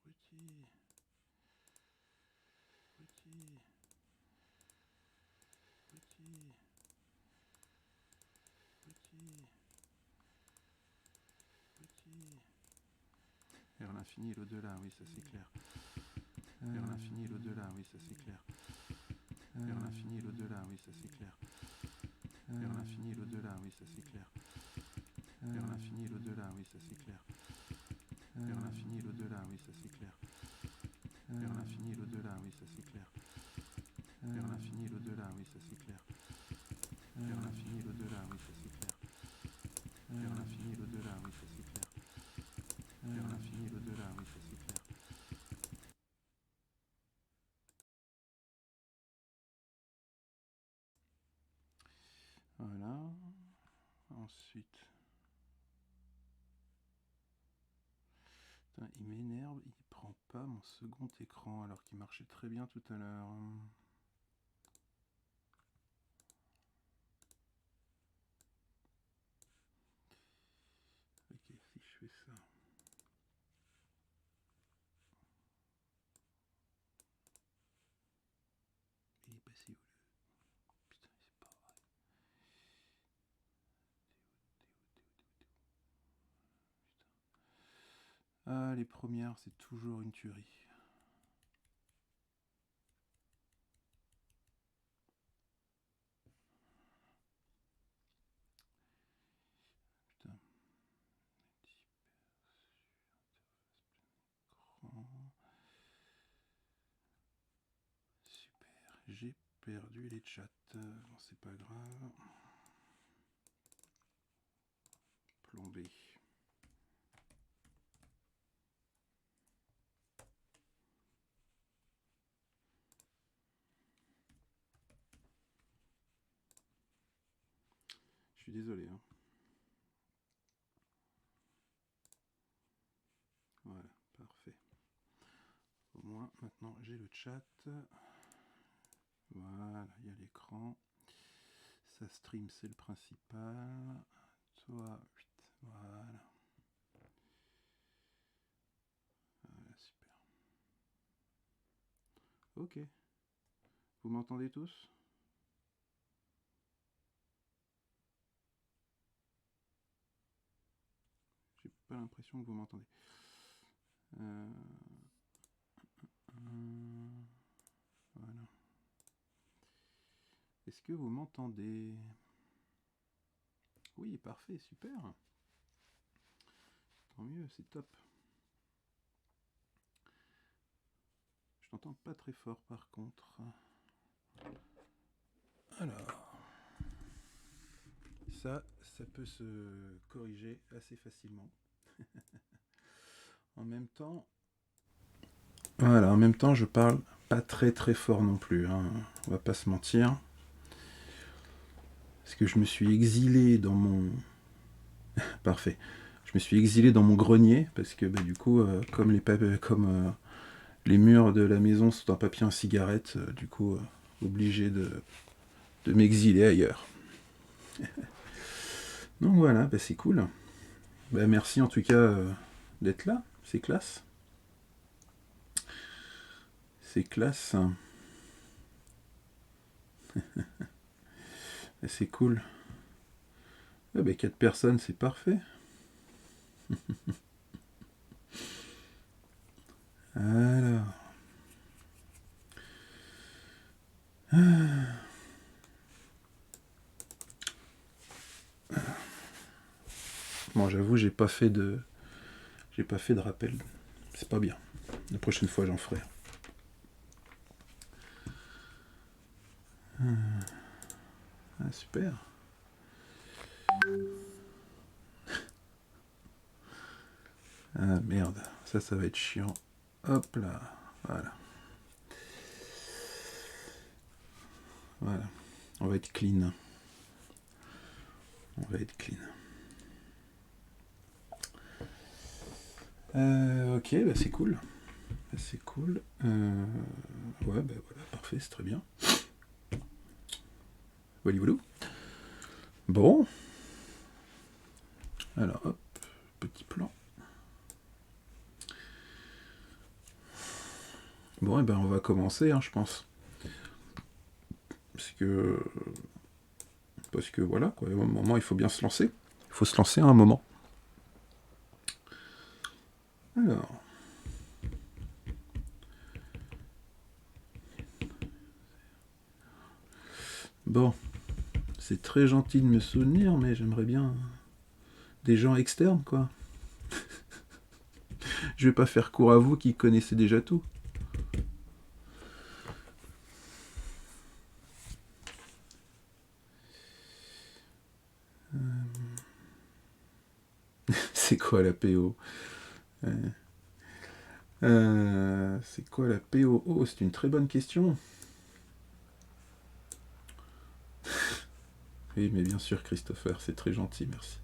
Petit. Petit. Petit. Petit. Petit. Vers l'infini et l'au-delà, oui, ça c'est clair. Vers l'infini et l'au-delà, oui, ça c'est clair. Vers l'infini et l'au-delà, oui, ça c'est clair. Vers l'infini et l'au-delà, oui, ça c'est clair. Vers l'infini et l'au-delà, oui, ça c'est clair. Vers l'infini et l'au-delà, oui, ça c'est clair. Vers l'infini et l'au-delà, oui, ça c'est clair. Vers l'infini et l'au-delà, oui, ça c'est clair. Vers l'infini et l'au-delà, oui, ça c'est clair. Vers l'infini et l'au-delà, oui, ça c'est clair. Vers l'infini et l'au-delà, oui, ça c'est clair. Voilà. Ensuite. Putain, il m'énerve, il prend pas mon second écran alors qu'il marchait très bien tout à l'heure. Ok, si je fais ça. Il est passé où le... Putain, c'est pas vrai. Ah, les premières, c'est toujours une tuerie. Putain. Super. J'ai perdu les chats. Bon, c'est pas grave. Plombé. Je suis désolé. Hein. Voilà, parfait. Au moins, maintenant, j'ai le chat. Voilà, il y a l'écran. Ça stream, c'est le principal. Toi, 8. Voilà. Voilà, super. Ok. Vous m'entendez tous? J'ai pas l'impression que vous m'entendez. Voilà. Est-ce que vous m'entendez? Oui, parfait, super. Tant mieux, c'est top. Je t'entends pas très fort par contre. Alors, ça peut se corriger assez facilement. En même temps, voilà, en même temps, je parle pas très très fort non plus. Hein. On va pas se mentir. Parce que je me suis exilé dans mon... Parfait. Je me suis exilé dans mon grenier parce que bah, du coup, comme les murs de la maison sont en papier en cigarette, du coup, obligé de m'exiler ailleurs. Donc voilà, bah, c'est cool. Bah, merci en tout cas d'être là, c'est classe. C'est classe. C'est cool. Ah bah 4 personnes, c'est parfait. Alors. Bon, j'avoue, j'ai pas fait de rappel. C'est pas bien. La prochaine fois, j'en ferai. Ah, super. Ah merde, ça va être chiant. Hop là, voilà. Voilà, on va être clean. On va être clean. Ok, bah c'est cool. C'est cool. Ouais, bah voilà, parfait, c'est très bien. Voilà, voilà. Bon. Alors, hop, petit plan. Bon, et ben on va commencer, hein, je pense. Parce que voilà, quoi. À un moment, il faut bien se lancer. Il faut se lancer à un moment. Alors. Bon, c'est très gentil de me soutenir, mais j'aimerais bien des gens externes, quoi. Je vais pas faire court à vous qui connaissez déjà tout. C'est quoi la PO? C'est quoi la PO? Oh, c'est une très bonne question. Oui, mais bien sûr, Christopher, c'est très gentil, merci.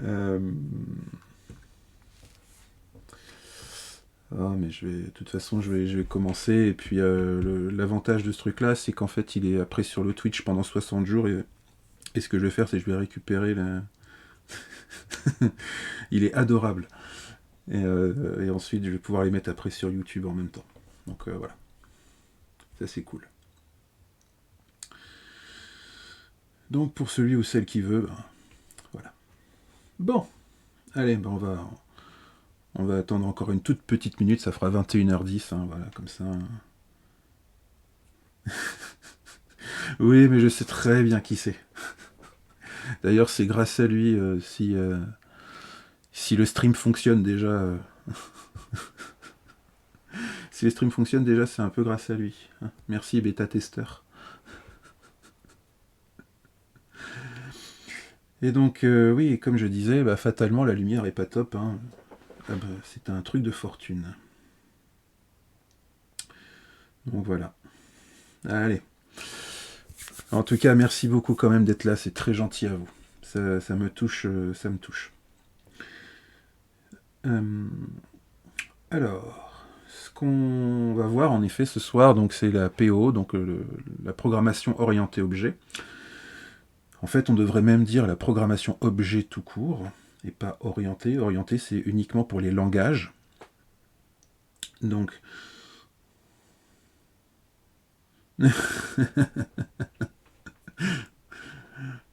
Ah, mais de toute façon, je vais commencer. Et puis, l'avantage de ce truc-là, c'est qu'en fait, il est après sur le Twitch pendant 60 jours. Et ce que je vais faire, c'est que je vais récupérer la... Il est adorable. Et ensuite, je vais pouvoir les mettre après sur YouTube en même temps. Donc voilà. Ça, c'est cool. Donc, pour celui ou celle qui veut, ben, voilà. Bon. Allez, ben on va attendre encore une toute petite minute. Ça fera 21h10. Hein, voilà, comme ça. Oui, mais je sais très bien qui c'est. D'ailleurs, c'est grâce à lui si le stream fonctionne déjà. Si le stream fonctionne déjà, c'est un peu grâce à lui. Merci, bêta-testeur. Et donc, oui, comme je disais, bah, fatalement, la lumière est pas top. Hein. Ah bah, c'est un truc de fortune. Donc voilà. Allez. En tout cas, merci beaucoup quand même d'être là. C'est très gentil à vous. Ça me touche. Ça me touche. Alors, ce qu'on va voir en effet ce soir, donc c'est la PO, donc la programmation orientée objet. En fait, on devrait même dire la programmation objet tout court, et pas orientée. Orientée, c'est uniquement pour les langages. Donc...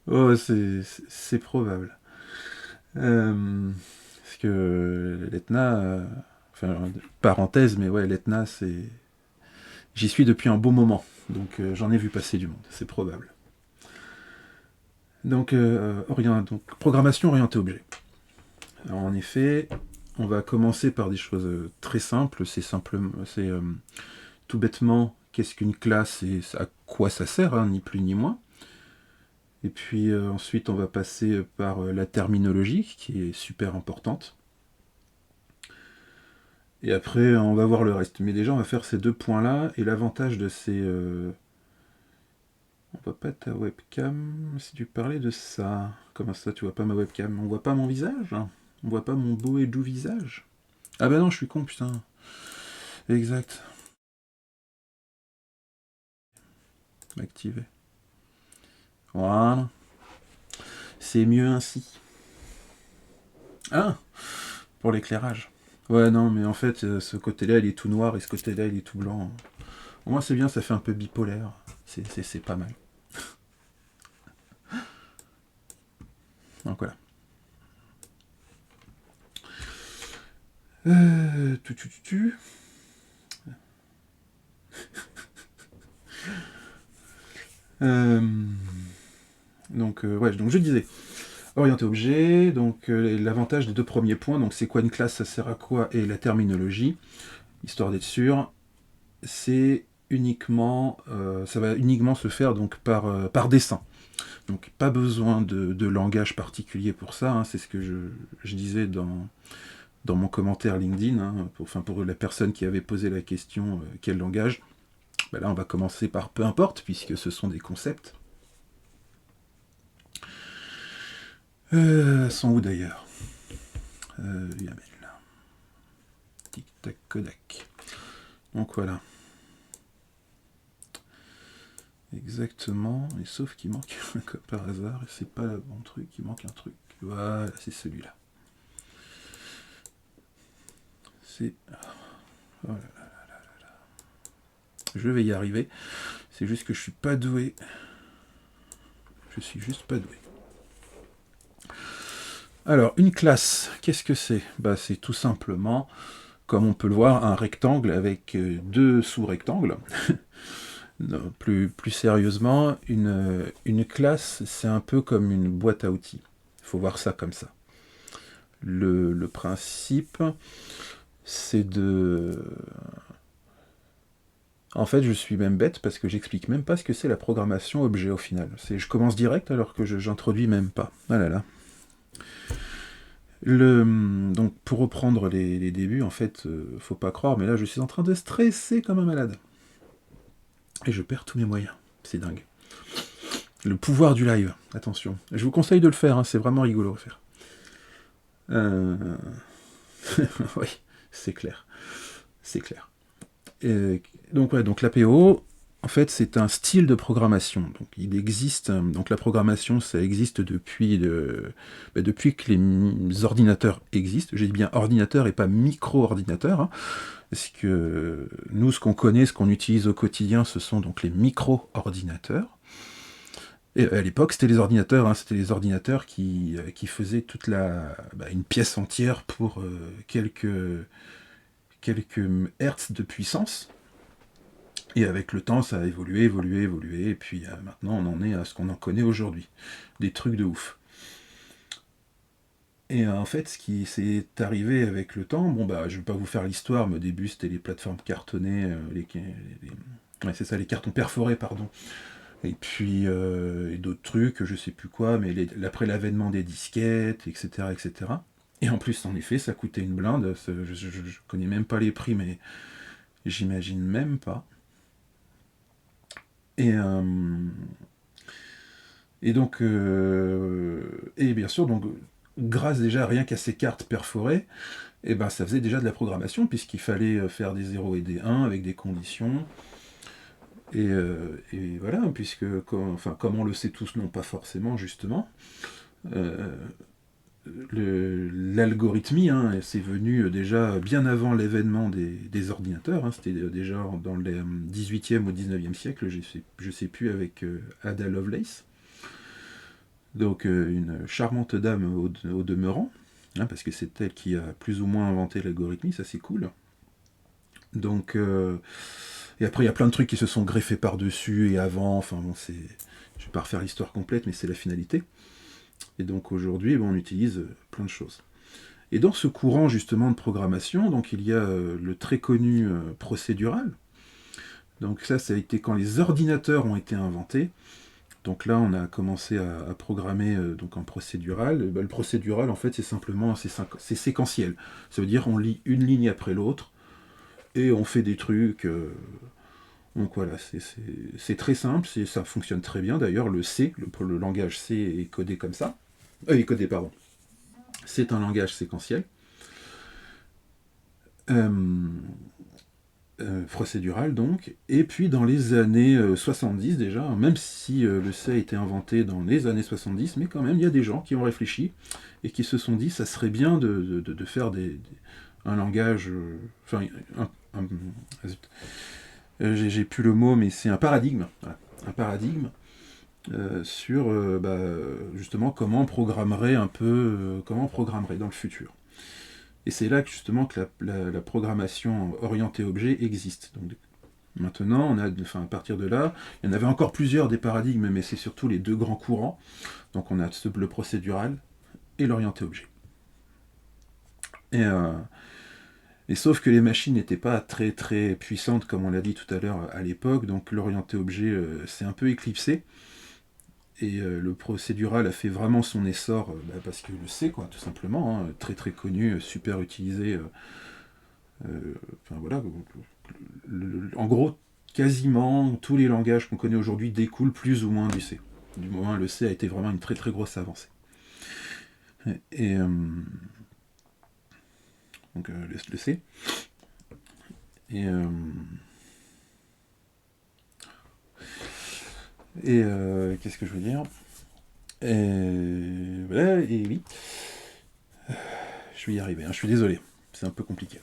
oh, c'est probable. Parce que l'Etna... enfin, parenthèse, mais ouais, l'Etna, c'est... J'y suis depuis un beau moment, donc j'en ai vu passer du monde, c'est probable. Donc, donc programmation orientée objet. Alors, en effet, on va commencer par des choses très simples. C'est tout bêtement qu'est-ce qu'une classe et à quoi ça sert, hein, ni plus ni moins. Et puis ensuite, on va passer par la terminologie, qui est super importante. Et après, on va voir le reste. Mais déjà, on va faire ces deux points-là. Et l'avantage de ces... On voit pas ta webcam si tu parlais de ça. Comment ça, tu vois pas ma webcam? On voit pas mon visage? On voit pas mon beau et doux visage? Ah bah non, je suis con, putain. Exact. Activer. Voilà. C'est mieux ainsi. Ah, pour l'éclairage. Ouais, non, mais en fait, ce côté-là, il est tout noir et ce côté-là, il est tout blanc. Au moins, c'est bien, ça fait un peu bipolaire. C'est pas mal. Donc voilà. Tu. Donc, ouais, donc je disais. Orienté objet, donc l'avantage des deux premiers points, donc c'est quoi une classe, ça sert à quoi, et la terminologie, histoire d'être sûr, c'est uniquement, ça va uniquement se faire donc par dessin. Donc pas besoin de langage particulier pour ça, hein, c'est ce que je disais dans mon commentaire LinkedIn, hein, pour la personne qui avait posé la question quel langage, ben là on va commencer par peu importe, puisque ce sont des concepts. Sont où d'ailleurs YAML. Tic-tac, Kodak. Donc voilà. Exactement. Et sauf qu'il manque un code par hasard. Et c'est pas le bon truc. Il manque un truc. Voilà, c'est celui-là. c'est... Oh là là. Je vais y arriver. C'est juste que je suis pas doué. Je suis juste pas doué. Alors, une classe, qu'est-ce que c'est? Bah, c'est tout simplement, comme on peut le voir, un rectangle avec deux sous-rectangles. Plus sérieusement, une classe, c'est un peu comme une boîte à outils. Il faut voir ça comme ça. Le principe, c'est de... En fait, je suis même bête parce que j'explique même pas ce que c'est la programmation objet au final. Je commence direct alors que j'introduis même pas. Ah là là. Donc, pour reprendre les débuts, en fait, faut pas croire, mais là, je suis en train de stresser comme un malade. Et je perds tous mes moyens. C'est dingue. Le pouvoir du live, attention. Je vous conseille de le faire, hein, c'est vraiment rigolo à faire. Oui, c'est clair. C'est clair. Donc, ouais, donc l'APO, en fait, c'est un style de programmation. Donc, il existe. Donc, la programmation, ça existe depuis que les ordinateurs existent. J'ai dit bien ordinateur et pas micro-ordinateur. Hein, parce que nous, ce qu'on connaît, ce qu'on utilise au quotidien, ce sont donc les micro-ordinateurs. Et à l'époque, c'était les ordinateurs. Hein, c'était les ordinateurs qui faisaient toute une pièce entière pour quelques hertz de puissance. Et avec le temps, ça a évolué, et puis maintenant, on en est à ce qu'on en connaît aujourd'hui. Des trucs de ouf. Et en fait, ce qui s'est arrivé avec le temps, bon bah, je vais pas vous faire l'histoire, mais au début, c'était les plateformes cartonnées, c'est ça, les cartons perforés, pardon. Et puis, et d'autres trucs, je sais plus quoi, mais après l'avènement des disquettes, etc., etc. Et en plus, en effet, ça coûtait une blinde. Je connais même pas les prix, mais j'imagine même pas. Et donc, et bien sûr, donc, grâce déjà rien qu'à ces cartes perforées, et ben, ça faisait déjà de la programmation, puisqu'il fallait faire des 0 et des 1 avec des conditions. Et voilà, puisque, comme on le sait tous, non pas forcément, justement, l'algorithmie, hein, c'est venu déjà bien avant l'avènement des ordinateurs, hein, c'était déjà dans le 18e ou 19e siècle, je sais plus, avec Ada Lovelace. Donc une charmante dame au demeurant, hein, parce que c'est elle qui a plus ou moins inventé l'algorithmie, ça c'est cool. Donc, et après il y a plein de trucs qui se sont greffés par-dessus et avant, enfin bon, je vais pas refaire l'histoire complète, mais c'est la finalité. Et donc aujourd'hui, on utilise plein de choses. Et dans ce courant justement de programmation, donc il y a le très connu procédural. Donc ça a été quand les ordinateurs ont été inventés. Donc là, on a commencé à programmer donc en procédural. Le procédural, en fait, c'est simplement c'est séquentiel. Ça veut dire on lit une ligne après l'autre et on fait des trucs. Donc voilà, c'est très simple, ça fonctionne très bien. D'ailleurs, le C, le langage C est codé comme ça. Est codé, pardon. C'est un langage séquentiel. Procédural donc, et puis dans les années 70 déjà, même si le C a été inventé dans les années 70, mais quand même il y a des gens qui ont réfléchi et qui se sont dit ça serait bien de faire un langage, j'ai plus le mot, mais c'est un paradigme, voilà, un paradigme sur justement comment on programmerait comment on programmerait dans le futur. Et c'est là que justement que la programmation orientée objet existe. Donc, maintenant, à partir de là, il y en avait encore plusieurs des paradigmes, mais c'est surtout les deux grands courants. Donc on a le procédural et l'orienté objet. Et sauf que les machines n'étaient pas très très puissantes, comme on l'a dit tout à l'heure à l'époque, donc l'orienté objet s'est un peu éclipsé. Et le procédural a fait vraiment son essor parce que le C, quoi, tout simplement, hein, très très connu, super utilisé. Voilà. En gros, quasiment tous les langages qu'on connaît aujourd'hui découlent plus ou moins du C. Du moins, le C a été vraiment une très très grosse avancée. Et donc le C. Et qu'est-ce que je veux dire? Voilà, et oui. Je vais y arriver, hein, je suis désolé. C'est un peu compliqué.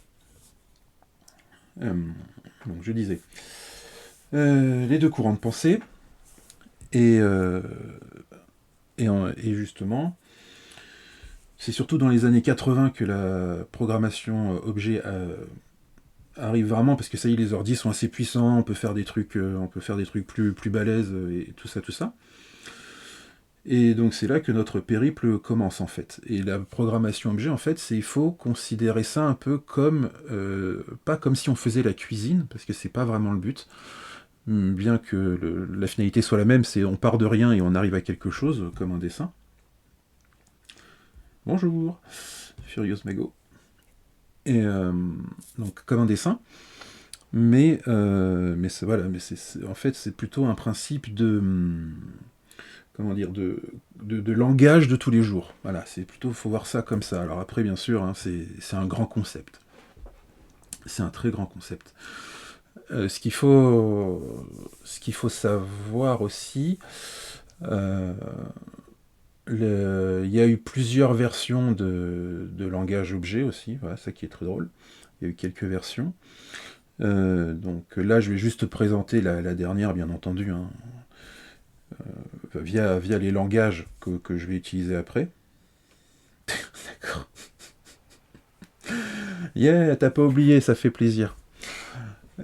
Donc je disais, les deux courants de pensée, et justement, c'est surtout dans les années 80 que la programmation objet arrive vraiment, parce que ça y est, les ordi sont assez puissants, on peut faire des trucs plus balèzes, et tout ça. Et donc c'est là que notre périple commence en fait. Et la programmation objet, en fait, il faut considérer ça un peu comme, pas comme si on faisait la cuisine, parce que c'est pas vraiment le but, bien que la finalité soit la même, c'est on part de rien et on arrive à quelque chose, comme un dessin. Bonjour, Furious Mago. Et donc comme un dessin, mais voilà, en fait c'est plutôt un principe de comment dire, de langage de tous les jours. Voilà, c'est plutôt, faut voir ça comme ça. Alors après, bien sûr, hein, c'est un grand concept. C'est un très grand concept. Ce qu'il faut savoir aussi, il y a eu plusieurs versions de langage objet aussi. Voilà, ça qui est très drôle. Il y a eu quelques versions. Donc là, je vais juste présenter la dernière, bien entendu, hein, via les langages que je vais utiliser après. D'accord. Yeah, t'as pas oublié, ça fait plaisir.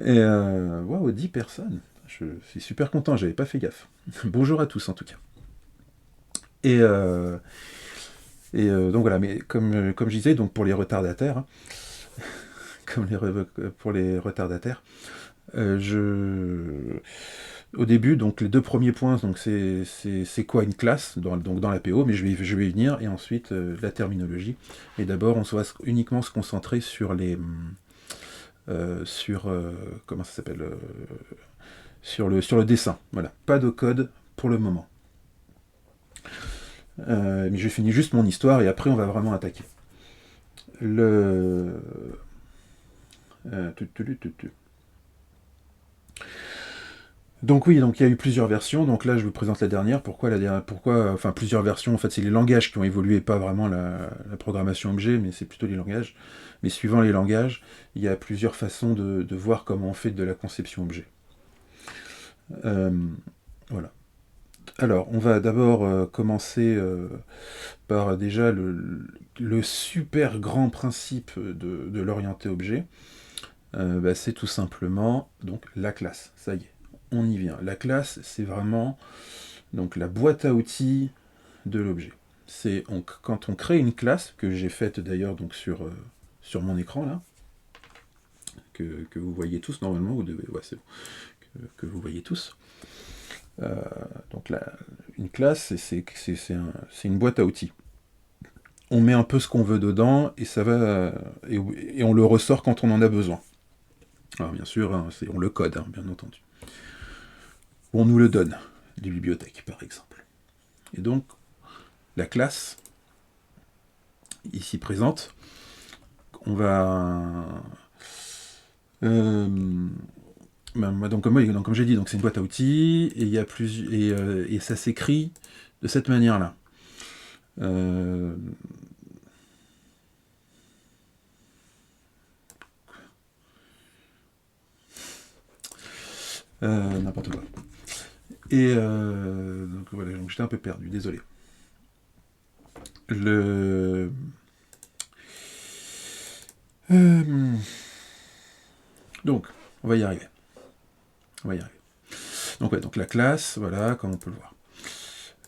Et waouh, 10 personnes. Je suis super content, j'avais pas fait gaffe. Bonjour à tous en tout cas. Et donc voilà, mais comme je disais, donc pour les retardataires, hein, pour les retardataires, au début, donc les deux premiers points, donc c'est quoi une classe donc dans la PO, mais je vais y venir, et ensuite la terminologie. Et d'abord, on va uniquement se concentrer sur les comment ça s'appelle, sur le dessin. Voilà, pas de code pour le moment. Mais je finis juste mon histoire et après on va vraiment attaquer. Donc oui, donc il y a eu plusieurs versions. Donc là, je vous présente la dernière. Pourquoi enfin, plusieurs versions. En fait, c'est les langages qui ont évolué, pas vraiment la programmation objet, mais c'est plutôt les langages. Mais suivant les langages, il y a plusieurs façons de voir comment on fait de la conception objet. Voilà. Alors, on va d'abord commencer par déjà le super grand principe de l'orienté objet. C'est tout simplement donc la classe. Ça y est, on y vient. La classe, c'est vraiment donc la boîte à outils de l'objet. C'est quand on crée une classe, que j'ai faite d'ailleurs donc sur mon écran là, que vous voyez tous normalement, vous devez, ouais, c'est bon, que vous voyez tous. Donc une classe, c'est une boîte à outils. On met un peu ce qu'on veut dedans et ça va et on le ressort quand on en a besoin. Alors bien sûr, hein, on le code, hein, bien entendu. Ou on nous le donne, les bibliothèques par exemple. Et donc la classe ici présente, on va donc comme j'ai dit, donc c'est une boîte à outils et il y a et ça s'écrit de cette manière-là. N'importe quoi. Et donc voilà, donc j'étais un peu perdu, désolé. Donc, on va y arriver. Donc, ouais, donc la classe, voilà, comme on peut le voir.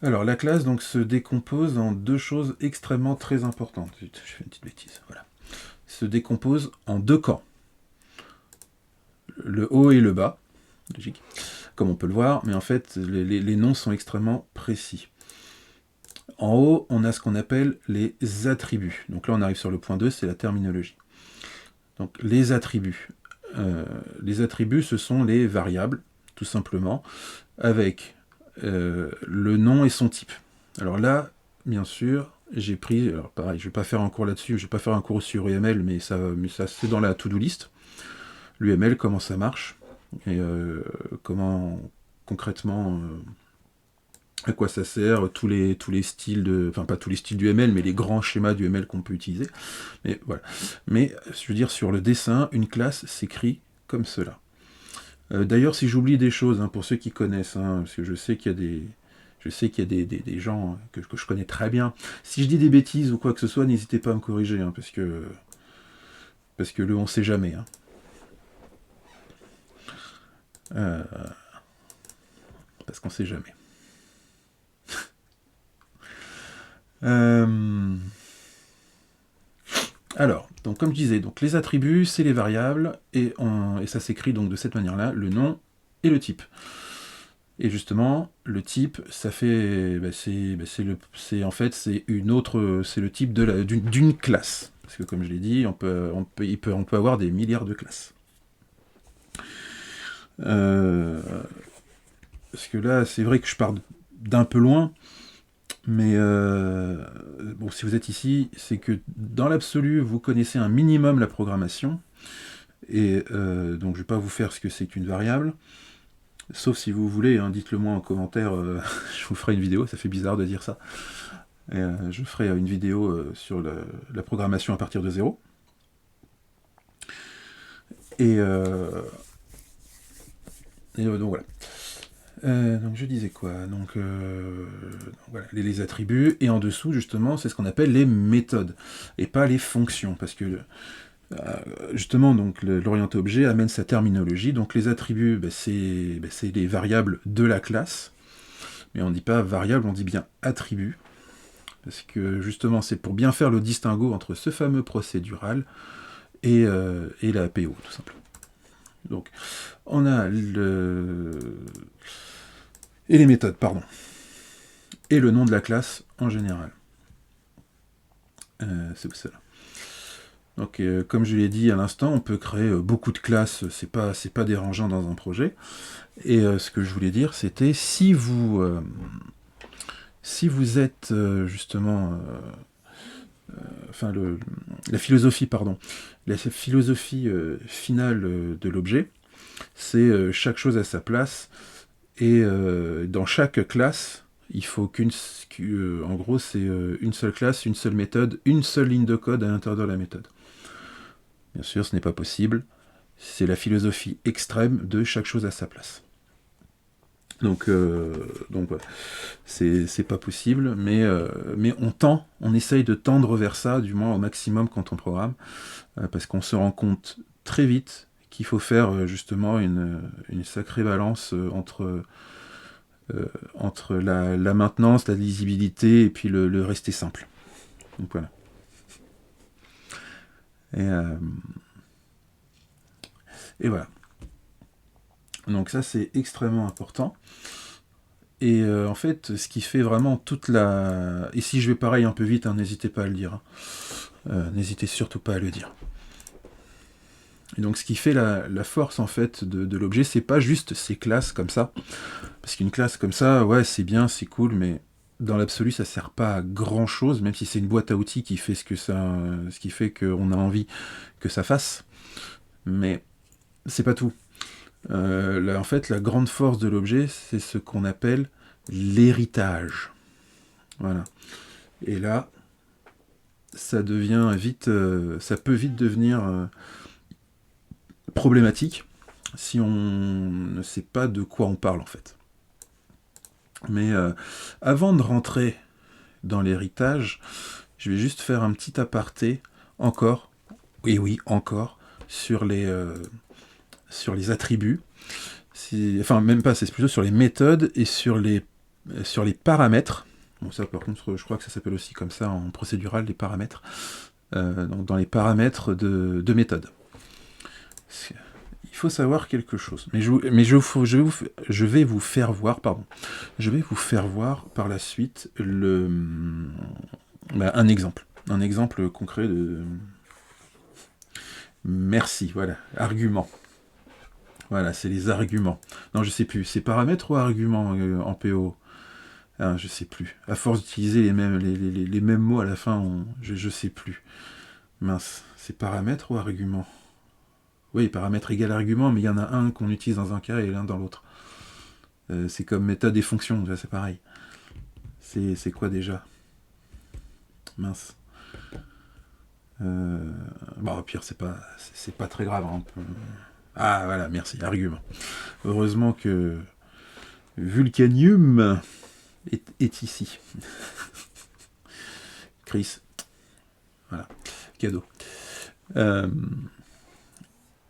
Alors, la classe donc, se décompose en deux choses extrêmement très importantes. Je fais une petite bêtise, voilà. Se décompose en deux camps. Le haut et le bas, logique, comme on peut le voir, mais en fait, les noms sont extrêmement précis. En haut, on a ce qu'on appelle les attributs. Donc là, on arrive sur le point 2, c'est la terminologie. Donc, les attributs. Les attributs, ce sont les variables, tout simplement, avec le nom et son type. Alors là, bien sûr, j'ai pris, alors pareil, je ne vais pas faire un cours là-dessus, je ne vais pas faire un cours sur UML, mais ça c'est dans la to-do list. L'UML, comment ça marche, et comment concrètement, à quoi ça sert, tous les styles enfin pas tous les styles du ML, mais les grands schémas du ML qu'on peut utiliser. Mais voilà. Mais je veux dire, sur le dessin, une classe s'écrit comme cela. D'ailleurs, si j'oublie des choses, hein, pour ceux qui connaissent, hein, parce que je sais qu'il y a des gens que je connais très bien. Si je dis des bêtises ou quoi que ce soit, n'hésitez pas à me corriger, hein, parce que on sait jamais. Hein. Parce qu'on sait jamais. Alors, donc comme je disais, donc les attributs, c'est les variables, et ça s'écrit donc de cette manière-là, le nom et le type. Et justement, le type, ça fait, c'est le type d'une classe. Parce que comme je l'ai dit, on peut avoir des milliards de classes. Parce que là, c'est vrai que je pars d'un peu loin, mais bon, si vous êtes ici, c'est que dans l'absolu, vous connaissez un minimum la programmation, et donc je ne vais pas vous faire ce que c'est qu'une variable. Sauf si vous voulez, hein, dites-le moi en commentaire, je vous ferai une vidéo, ça fait bizarre de dire ça. Et, je ferai une vidéo sur la programmation à partir de 0. Et donc voilà. Donc je disais quoi, donc voilà, les attributs, et en dessous justement, c'est ce qu'on appelle les méthodes, et pas les fonctions, parce que justement, donc l'orienté objet amène sa terminologie. Donc les attributs, c'est les variables de la classe, mais on ne dit pas variable, on dit bien attribut, parce que justement c'est pour bien faire le distinguo entre ce fameux procédural et la PO, tout simplement. Donc on a et les méthodes, pardon, et le nom de la classe en général. C'est ça. Donc, comme je l'ai dit à l'instant, on peut créer beaucoup de classes, c'est pas dérangeant dans un projet. Et ce que je voulais dire, c'était si vous êtes justement, enfin la philosophie finale de l'objet, c'est chaque chose à sa place, et dans chaque classe, il faut en gros, c'est une seule classe, une seule méthode, une seule ligne de code à l'intérieur de la méthode. Bien sûr, ce n'est pas possible. C'est la philosophie extrême de chaque chose à sa place. Donc voilà. C'est pas possible, mais on essaye de tendre vers ça, du moins au maximum quand on programme, parce qu'on se rend compte très vite qu'il faut faire justement une sacrée balance entre la maintenance, la lisibilité, et puis le rester simple. Donc voilà. Et voilà. Donc ça, c'est extrêmement important. Et en fait, ce qui fait vraiment toute la... Et si je vais pareil un peu vite, hein, n'hésitez pas à le dire. N'hésitez surtout pas à le dire. Et donc ce qui fait la force en fait de l'objet, c'est pas juste ces classes comme ça. Parce qu'une classe comme ça, ouais, c'est bien, c'est cool, mais dans l'absolu, ça sert pas à grand chose, même si c'est une boîte à outils qui fait ce qui fait qu'on a envie que ça fasse. Mais c'est pas tout. En fait, la grande force de l'objet, c'est ce qu'on appelle l'héritage. Voilà. Et là, ça devient vite, ça peut vite devenir problématique si on ne sait pas de quoi on parle en fait. Mais avant de rentrer dans l'héritage, je vais juste faire un petit aparté encore, encore, sur les attributs. Enfin, même pas, c'est plutôt sur les méthodes et sur les paramètres. Bon, ça, par contre, je crois que ça s'appelle aussi comme ça en procédural, les paramètres. Donc, dans les paramètres de méthode. Il faut savoir quelque chose. Mais je vais vous faire voir, par la suite un exemple. Un exemple concret de... Merci, voilà, argument. Voilà, c'est les arguments. Non, je sais plus. C'est paramètres ou arguments en PO? Ah, je sais plus. À force d'utiliser les mêmes mots à la fin, je sais plus. Mince, c'est paramètres ou arguments? Oui, paramètre égale argument, mais il y en a un qu'on utilise dans un cas et l'un dans l'autre. C'est comme méthode et fonction, c'est pareil. C'est quoi déjà? Mince. Bon, au pire, c'est pas très grave. Hein. Ah voilà, merci, argument. Heureusement que Vulcanium est ici. Chris, voilà, cadeau.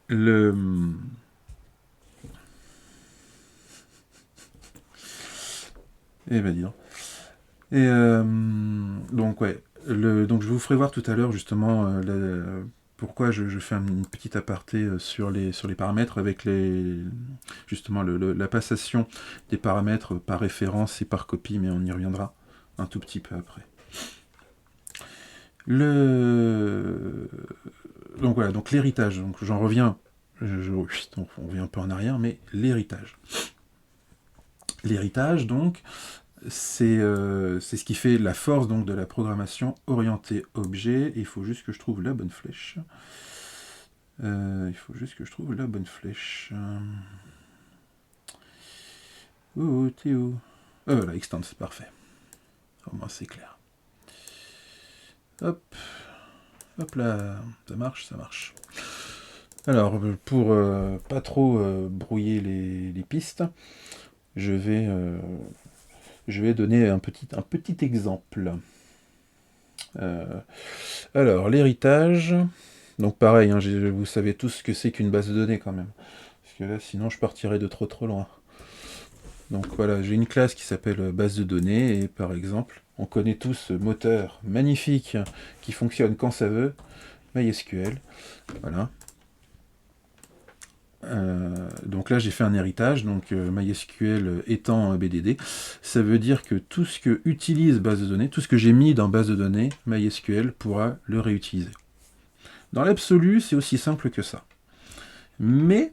Le... Eh ben dis donc. Et donc ouais, donc je vous ferai voir tout à l'heure justement pourquoi je fais une petite aparté sur les paramètres avec justement la passation des paramètres par référence et par copie, mais on y reviendra un tout petit peu après. Donc voilà, donc l'héritage, donc j'en reviens, donc on revient un peu en arrière, mais l'héritage. L'héritage, donc, c'est ce qui fait la force donc, de la programmation orientée objet. Et il faut juste que je trouve la bonne flèche. Oh, t'es où? Oh, voilà, extend, c'est parfait. Au moins, c'est clair. Hop. Hop là. Ça marche, ça marche. Alors, pour pas trop brouiller les pistes, je vais donner un petit exemple. Alors, l'héritage. Donc pareil, hein, vous savez tous ce que c'est qu'une base de données quand même. Parce que là, sinon, je partirais de trop loin. Donc voilà, j'ai une classe qui s'appelle base de données. Et par exemple, on connaît tous ce moteur magnifique qui fonctionne quand ça veut. MySQL. Voilà. Donc là, j'ai fait un héritage. Donc MySQL étant BDD. Ça veut dire que tout ce que utilise base de données, tout ce que j'ai mis dans base de données, MySQL pourra le réutiliser. Dans l'absolu, c'est aussi simple que ça. Mais,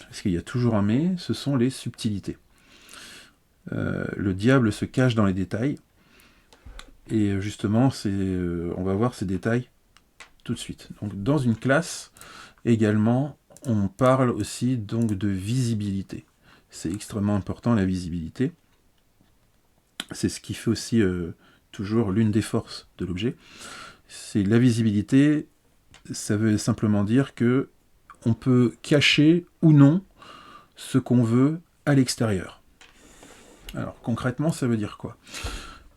parce qu'il y a toujours un mais, ce sont les subtilités. Le diable se cache dans les détails. Et justement, on va voir ces détails tout de suite. Donc, dans une classe, également, on parle aussi donc de visibilité. C'est extrêmement important, la visibilité. C'est ce qui fait aussi toujours l'une des forces de l'objet. C'est la visibilité, ça veut simplement dire que on peut cacher ou non ce qu'on veut à l'extérieur. Alors concrètement, ça veut dire quoi?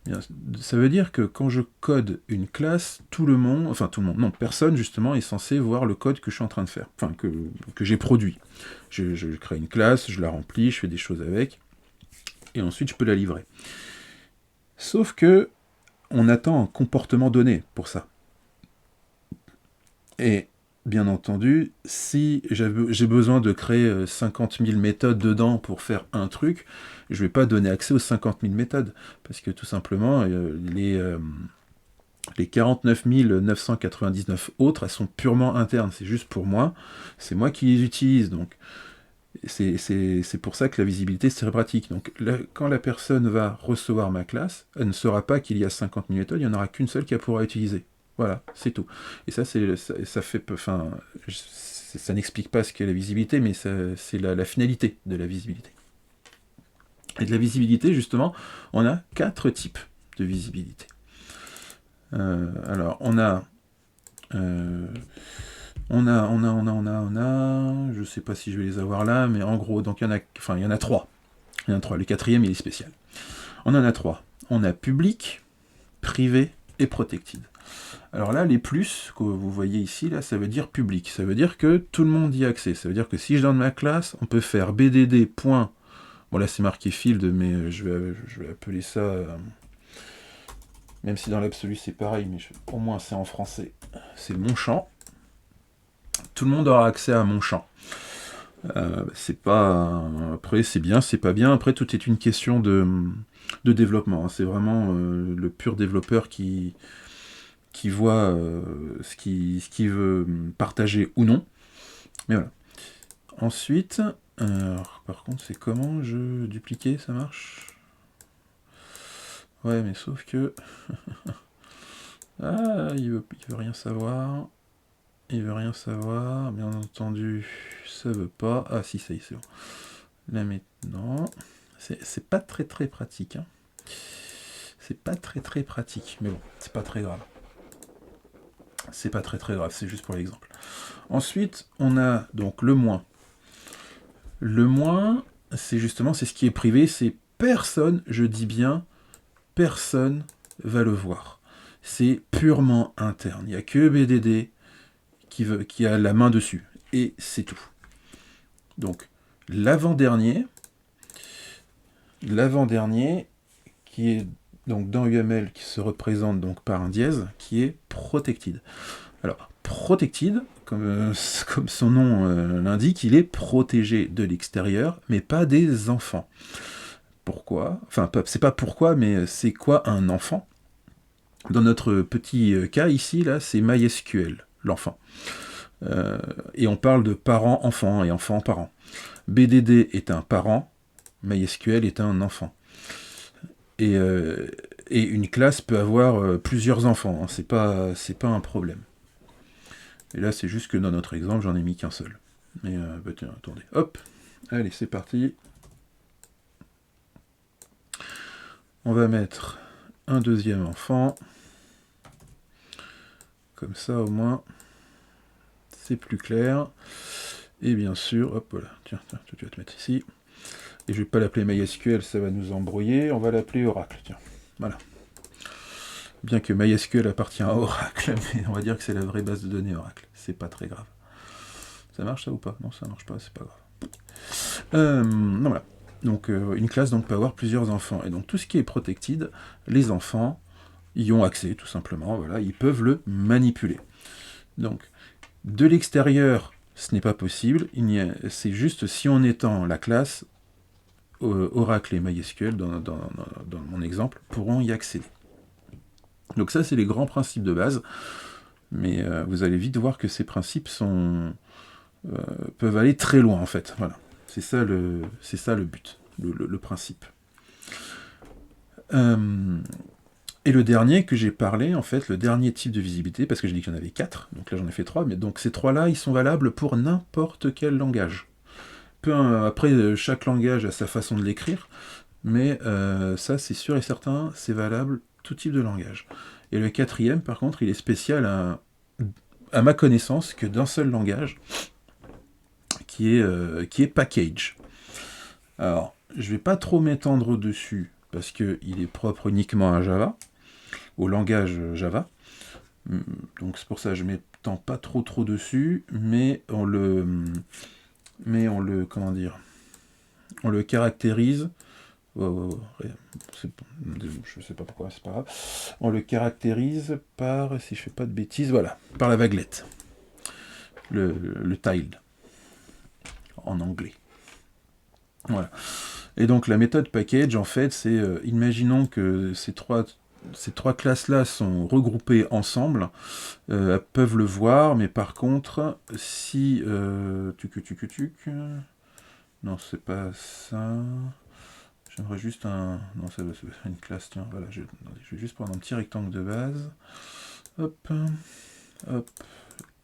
Bien, ça veut dire que quand je code une classe, non, personne justement est censé voir le code que je suis en train de faire, enfin que j'ai produit. Je crée une classe, je la remplis, je fais des choses avec, et ensuite je peux la livrer. Sauf que on attend un comportement donné pour ça. Et bien entendu, si j'ai besoin de créer 50 000 méthodes dedans pour faire un truc, je ne vais pas donner accès aux 50 000 méthodes. Parce que tout simplement, les 49 999 autres, elles sont purement internes. C'est juste pour moi. C'est moi qui les utilise. Donc, c'est pour ça que la visibilité, c'est très pratique. Donc, quand la personne va recevoir ma classe, elle ne saura pas qu'il y a 50 000 méthodes, il n'y en aura qu'une seule qu'elle pourra utiliser. Voilà, c'est tout. Et ça, ça n'explique pas ce qu'est la visibilité, mais c'est la finalité de la visibilité. Et de la visibilité, justement, on a 4 types de visibilité. Alors, on a, je sais pas si je vais les avoir là, mais en gros, donc il y en a 3. Il y en a 3. Le quatrième, il est spécial. On en a 3. On a public, privé et protected. Alors là, les plus que vous voyez ici, là, ça veut dire public. Ça veut dire que tout le monde y a accès. Ça veut dire que si je donne ma classe, on peut faire bdd. Bon là, c'est marqué field, mais je vais appeler ça... même si dans l'absolu c'est pareil, mais au moins c'est en français. C'est mon champ. Tout le monde aura accès à mon champ. C'est pas... Après, c'est bien, c'est pas bien. Après, tout est une question de développement. C'est vraiment le pur développeur qui voit ce qu'il veut partager ou non. Mais voilà. Ensuite, par contre, c'est comment je dupliquer, ça marche? Ouais, mais sauf que... ah, il veut rien savoir. Il veut rien savoir. Bien entendu, ça veut pas. Ah si, ça y est, c'est bon. Là maintenant... C'est pas très pratique. Hein. C'est pas très pratique. Mais bon, c'est pas très grave. C'est pas très grave, c'est juste pour l'exemple. Ensuite, on a donc le moins. Le moins, c'est justement, c'est ce qui est privé, c'est personne, je dis bien, personne va le voir. C'est purement interne. Il n'y a que BDD qui a la main dessus. Et c'est tout. Donc, l'avant-dernier, qui est donc dans UML, qui se représente donc par un dièse, qui est protected. Alors, protected, comme son nom l'indique, il est protégé de l'extérieur, mais pas des enfants. Pourquoi? Enfin, c'est pas pourquoi, mais c'est quoi un enfant? Dans notre petit cas ici, là, c'est MySQL, l'enfant. Et on parle de parent-enfant et enfant-parent. BDD est un parent, MySQL est un enfant. Et une classe peut avoir plusieurs enfants, hein. C'est pas un problème. Et là, c'est juste que dans notre exemple, j'en ai mis qu'un seul. Mais bah tiens, attendez, hop, allez, c'est parti. On va mettre un deuxième enfant. Comme ça, au moins, c'est plus clair. Et bien sûr, hop, voilà, tiens, tu vas te mettre ici. Et je ne vais pas l'appeler MySQL, ça va nous embrouiller. On va l'appeler Oracle, tiens, voilà. Bien que MySQL appartient à Oracle, mais on va dire que c'est la vraie base de données Oracle. C'est pas très grave. Ça marche ça ou pas? Non, ça marche pas, c'est pas grave. Non, voilà. Donc une classe donc, peut avoir plusieurs enfants. Et donc tout ce qui est protected, les enfants y ont accès, tout simplement. Voilà, ils peuvent le manipuler. Donc, de l'extérieur, ce n'est pas possible. C'est juste si on étend la classe, Oracle et MySQL, dans mon exemple, pourront y accéder. Donc ça, c'est les grands principes de base. Mais vous allez vite voir que ces principes peuvent aller très loin, en fait. Voilà. C'est ça le but, le principe. Et le dernier que j'ai parlé, en fait, le dernier type de visibilité, parce que j'ai dit qu'il y en avait 4, donc là j'en ai fait 3, mais donc ces 3-là, ils sont valables pour n'importe quel langage. Après, chaque langage a sa façon de l'écrire, mais ça, c'est sûr et certain, c'est valable tout type de langage. Et le 4e, par contre, il est spécial à ma connaissance que d'un seul langage, qui est package. Alors, je vais pas trop m'étendre dessus, parce qu'il est propre uniquement à Java, au langage Java. Donc c'est pour ça que je m'étends pas trop dessus, mais on le comment dire, on le caractérise. Je sais pas pourquoi, c'est pas grave. On le caractérise par, si je fais pas de bêtises, voilà, par la vaguelette, le tile en anglais. Voilà. Et donc la méthode package, en fait, c'est imaginons que ces trois classes-là sont regroupées ensemble, elles peuvent le voir, mais par contre, si... non, c'est pas ça. J'aimerais juste un... Non, ça va faire une classe, tiens, voilà, je vais juste prendre un petit rectangle de base. Hop, hop,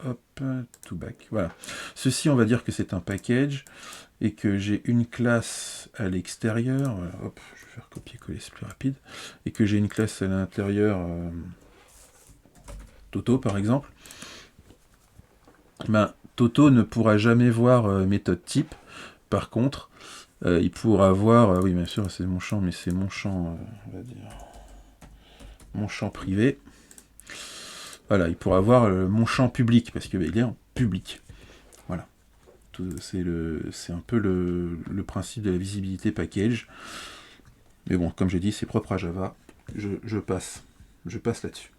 hop, to back, voilà. Ceci, on va dire que c'est un package, et que j'ai une classe à l'extérieur, voilà, hop, je vais faire copier-coller, c'est plus rapide, et que j'ai une classe à l'intérieur, Toto par exemple, ben, Toto ne pourra jamais voir méthode type. Par contre, il pourra voir, oui bien sûr c'est mon champ, mais c'est mon champ, on va dire, mon champ privé. Voilà, il pourra voir mon champ public, parce qu'il est en public. Voilà. C'est un peu le principe de la visibilité package. Mais bon, comme j'ai dit, c'est propre à Java. Je passe là-dessus.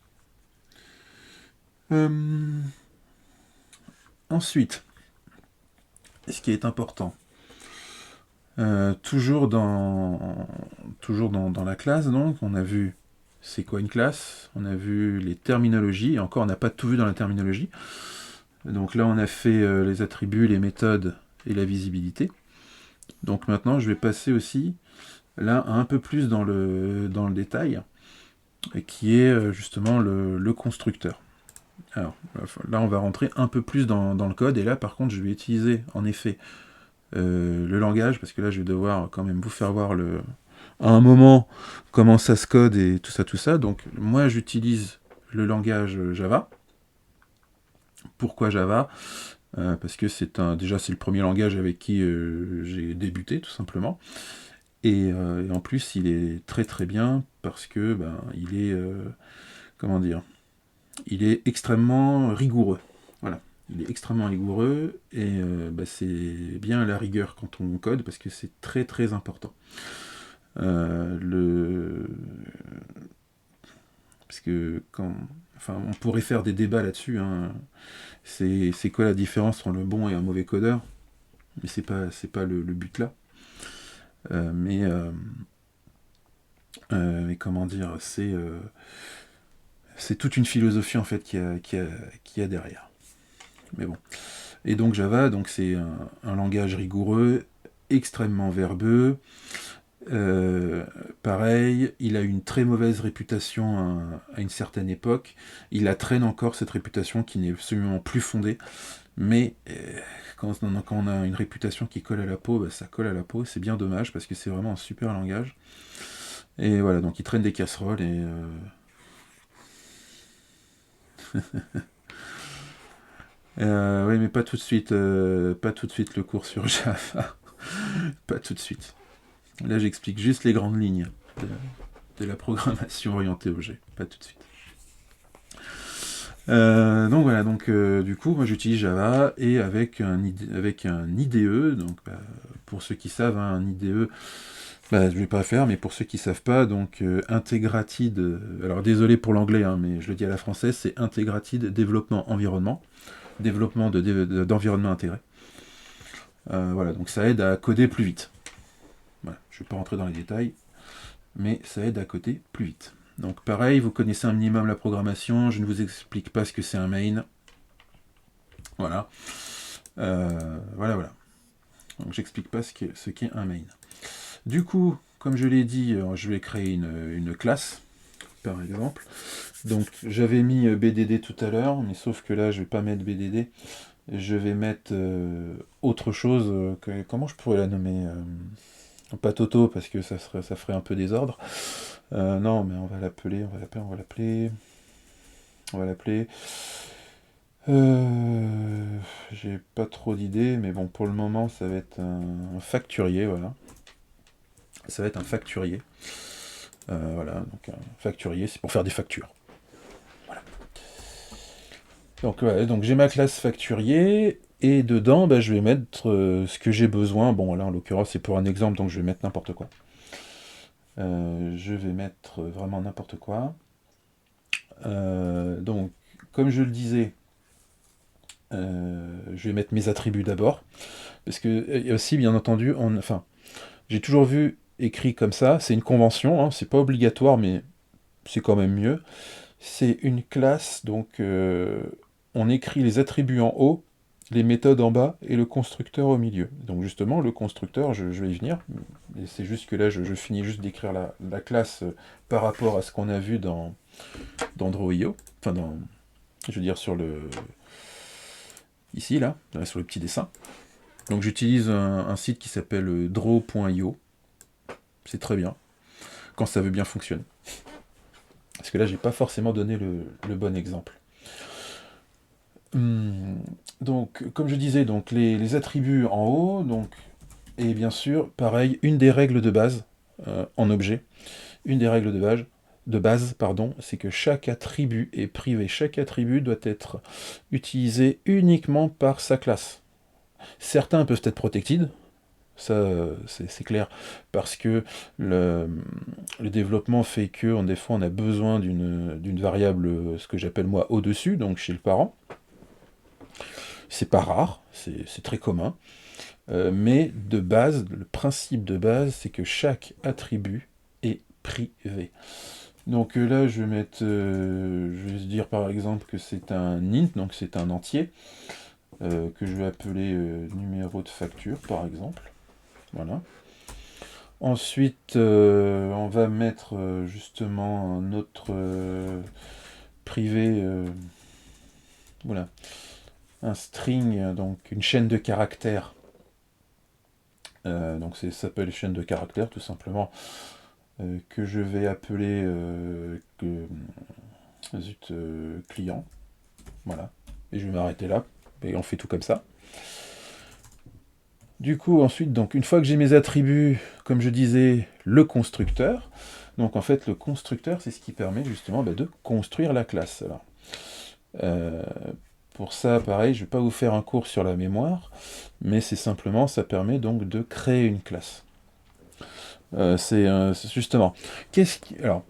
Ensuite, ce qui est important, toujours dans la classe, donc, on a vu c'est quoi une classe, on a vu les terminologies, et encore on n'a pas tout vu dans la terminologie. Donc là on a fait les attributs, les méthodes et la visibilité. Donc maintenant je vais passer aussi là un peu plus dans le détail, qui est justement le constructeur. Alors là on va rentrer un peu plus dans le code, et là par contre je vais utiliser en effet le langage, parce que là je vais devoir quand même vous faire voir à un moment comment ça se code et tout ça. Donc moi j'utilise le langage Java. Pourquoi Java? parce que déjà c'est le premier langage avec qui j'ai débuté tout simplement. Et en plus il est très très bien parce que il est comment dire, il est extrêmement rigoureux. Voilà. Il est extrêmement rigoureux et c'est bien la rigueur quand on code parce que c'est très très important. Parce que on pourrait faire des débats là-dessus. Hein. C'est quoi la différence entre le bon et un mauvais codeur? Mais c'est pas le but là. Mais comment dire, c'est toute une philosophie en fait qui a derrière. Mais bon. Et donc Java, donc c'est un langage rigoureux, extrêmement verbeux. Pareil, il a une très mauvaise réputation à une certaine époque. Il la traîne encore, cette réputation qui n'est absolument plus fondée. Mais quand on a une réputation qui colle à la peau, ça colle à la peau. C'est bien dommage parce que c'est vraiment un super langage. Et voilà, donc il traîne des casseroles et... oui, mais pas tout de suite. Pas tout de suite le cours sur Java. Pas tout de suite. Là, j'explique juste les grandes lignes de la programmation orientée objet. Pas tout de suite. Donc voilà, du coup, moi j'utilise Java et avec un IDE. Donc, pour ceux qui savent, un IDE, je ne vais pas faire, mais pour ceux qui ne savent pas, donc Integrated, alors désolé pour l'anglais, hein, mais je le dis à la française, c'est Integrated Développement Environnement, développement d'environnement intégré. Voilà, donc ça aide à coder plus vite. Voilà, je ne vais pas rentrer dans les détails, mais ça aide à coder plus vite. Donc pareil, vous connaissez un minimum la programmation, je ne vous explique pas ce que c'est un main. Voilà. Voilà. Donc j'explique pas ce qu'est un main. Du coup, comme je l'ai dit, je vais créer une classe, par exemple. Donc j'avais mis BDD tout à l'heure, mais sauf que là je vais pas mettre BDD. Je vais mettre autre chose. Comment je pourrais la nommer pas Toto parce que ça ferait un peu désordre. Non, mais on va l'appeler. J'ai pas trop d'idées, mais bon, pour le moment, ça va être un facturier, voilà. Ça va être un facturier. Voilà, donc un facturier, c'est pour faire des factures. Voilà. Donc j'ai ma classe facturier, et dedans, je vais mettre ce que j'ai besoin. Bon, là, en l'occurrence, c'est pour un exemple, donc je vais mettre n'importe quoi. Je vais mettre vraiment n'importe quoi. Donc, comme je le disais, je vais mettre mes attributs d'abord. Parce que aussi, bien entendu, j'ai toujours vu écrit comme ça, c'est une convention, hein, c'est pas obligatoire, mais c'est quand même mieux. C'est une classe, donc on écrit les attributs en haut, les méthodes en bas et le constructeur au milieu. Donc justement, le constructeur, je vais y venir. Et c'est juste que là, je finis juste d'écrire la classe par rapport à ce qu'on a vu dans Draw.io. Enfin, je veux dire sur le... Ici, là, sur le petit dessin. Donc j'utilise un site qui s'appelle draw.io. C'est très bien. Quand ça veut bien fonctionner. Parce que là, j'ai pas forcément donné le bon exemple. Donc, comme je disais, donc les attributs en haut, et bien sûr, pareil, une des règles de base en objet, une des règles de base, c'est que chaque attribut est privé. Chaque attribut doit être utilisé uniquement par sa classe. Certains peuvent être protected, ça c'est clair, parce que le développement fait que des fois on a besoin d'une variable, ce que j'appelle moi au-dessus, donc chez le parent. C'est pas rare, c'est très commun, mais de base, le principe de base, c'est que chaque attribut est privé. Donc là, je vais dire par exemple que c'est un int, donc c'est un entier, que je vais appeler numéro de facture, par exemple. Voilà. Ensuite, on va mettre justement un autre privé, voilà, un string, donc une chaîne de caractères. Donc ça s'appelle chaîne de caractères tout simplement, que je vais appeler client. Voilà. Et je vais m'arrêter là, Et on fait tout comme ça. Du coup, ensuite, donc, une fois que j'ai mes attributs, comme je disais, le constructeur. Donc en fait, le constructeur, c'est ce qui permet justement de construire la classe. Alors, euh, pour ça, pareil, je ne vais pas vous faire un cours sur la mémoire, mais c'est simplement, ça permet donc de créer une classe. C'est justement, alors,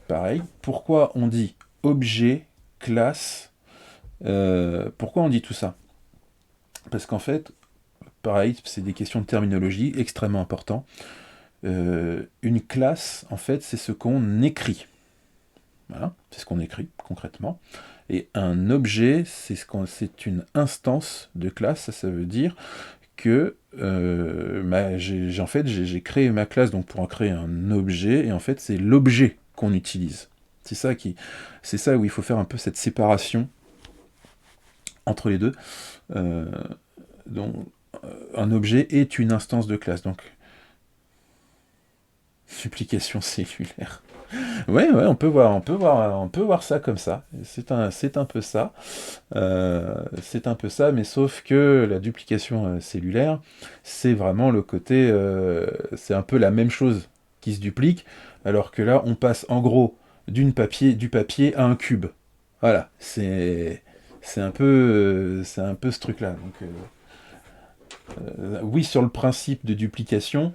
pareil, pourquoi on dit objet, classe, pourquoi on dit tout ça? Parce qu'en fait, pareil, c'est des questions de terminologie extrêmement importantes. Une classe, en fait, c'est ce qu'on écrit. Voilà, c'est ce qu'on écrit concrètement. Et un objet, c'est une instance de classe. Ça veut dire que j'ai créé ma classe donc pour en créer un objet. Et en fait, c'est l'objet qu'on utilise. C'est ça où il faut faire un peu cette séparation entre les deux. Donc, un objet est une instance de classe. Donc, duplication cellulaire. Ouais, on peut voir ça comme ça. C'est un peu ça. C'est un peu ça, mais sauf que la duplication cellulaire, c'est vraiment le côté, c'est un peu la même chose qui se duplique, alors que là, on passe en gros du papier à un cube. Voilà, c'est un peu ce truc-là. Donc, oui, sur le principe de duplication,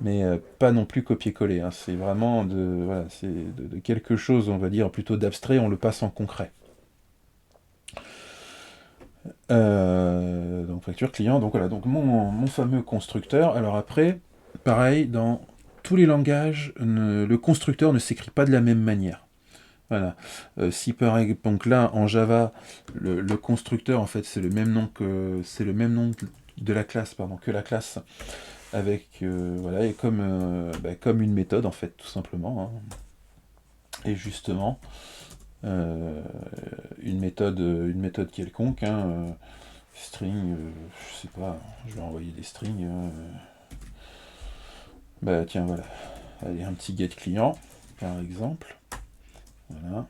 mais pas non plus copier-coller. Hein. C'est vraiment de quelque chose, on va dire, plutôt d'abstrait, on le passe en concret. Donc facture client, donc voilà, donc mon fameux constructeur. Alors après, pareil, dans tous les langages, le constructeur ne s'écrit pas de la même manière. Voilà. Si par exemple là en Java, le constructeur en fait c'est le même nom de la classe, pardon, que la classe, avec voilà, et comme une méthode en fait tout simplement. Hein. Et justement, une méthode quelconque, hein, string, je sais pas, je vais envoyer des strings. Bah tiens, voilà. Allez, un petit get client, par exemple. Voilà.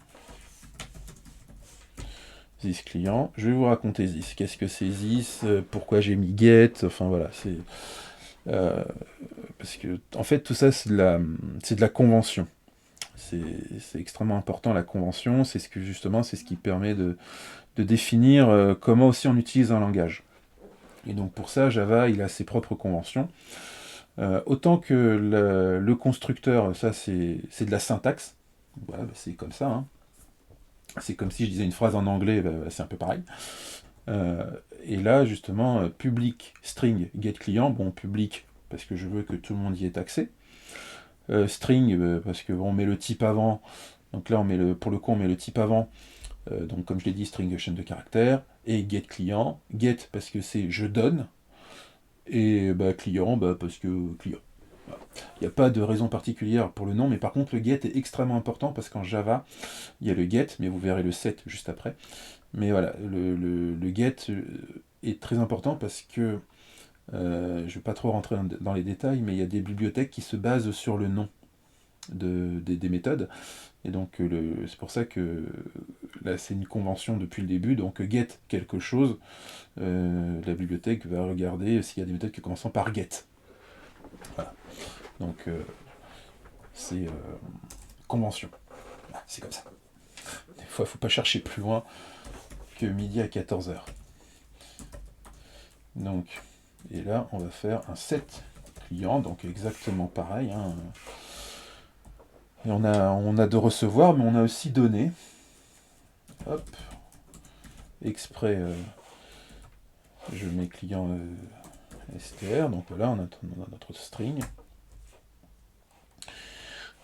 This client. Je vais vous raconter this. Qu'est-ce que c'est this? Pourquoi j'ai mis get? Enfin voilà, c'est. Parce que, en fait, tout ça, c'est de la convention. C'est extrêmement important, la convention. C'est ce qui permet de définir comment aussi on utilise un langage. Et donc pour ça, Java, il a ses propres conventions. Autant que le constructeur, ça c'est de la syntaxe. Voilà, c'est comme ça. Hein. C'est comme si je disais une phrase en anglais, c'est un peu pareil. Et là, justement, public, string, get client, bon, public, parce que je veux que tout le monde y ait accès. String, parce que on met le type avant. Donc là, pour le coup, on met le type avant. Donc comme je l'ai dit, string chaîne de caractères. Et get client. Get, parce que c'est je donne. Et client, parce que client. Il n'y a pas de raison particulière pour le nom, mais par contre le get est extrêmement important parce qu'en Java, il y a le get, mais vous verrez le set juste après. Mais voilà, le get est très important parce que, je ne vais pas trop rentrer dans les détails, mais il y a des bibliothèques qui se basent sur le nom des méthodes. Et donc c'est pour ça que là c'est une convention depuis le début, donc get quelque chose, la bibliothèque va regarder s'il y a des méthodes qui commencent par get. Voilà. Donc c'est convention. Ah, c'est comme ça. Des fois, il ne faut pas chercher plus loin que midi à 14h. Donc, et là, on va faire un set client, donc exactement pareil. Hein. Et on a de recevoir, mais on a aussi donné. Hop. Exprès, je mets client str, donc voilà, on a notre string.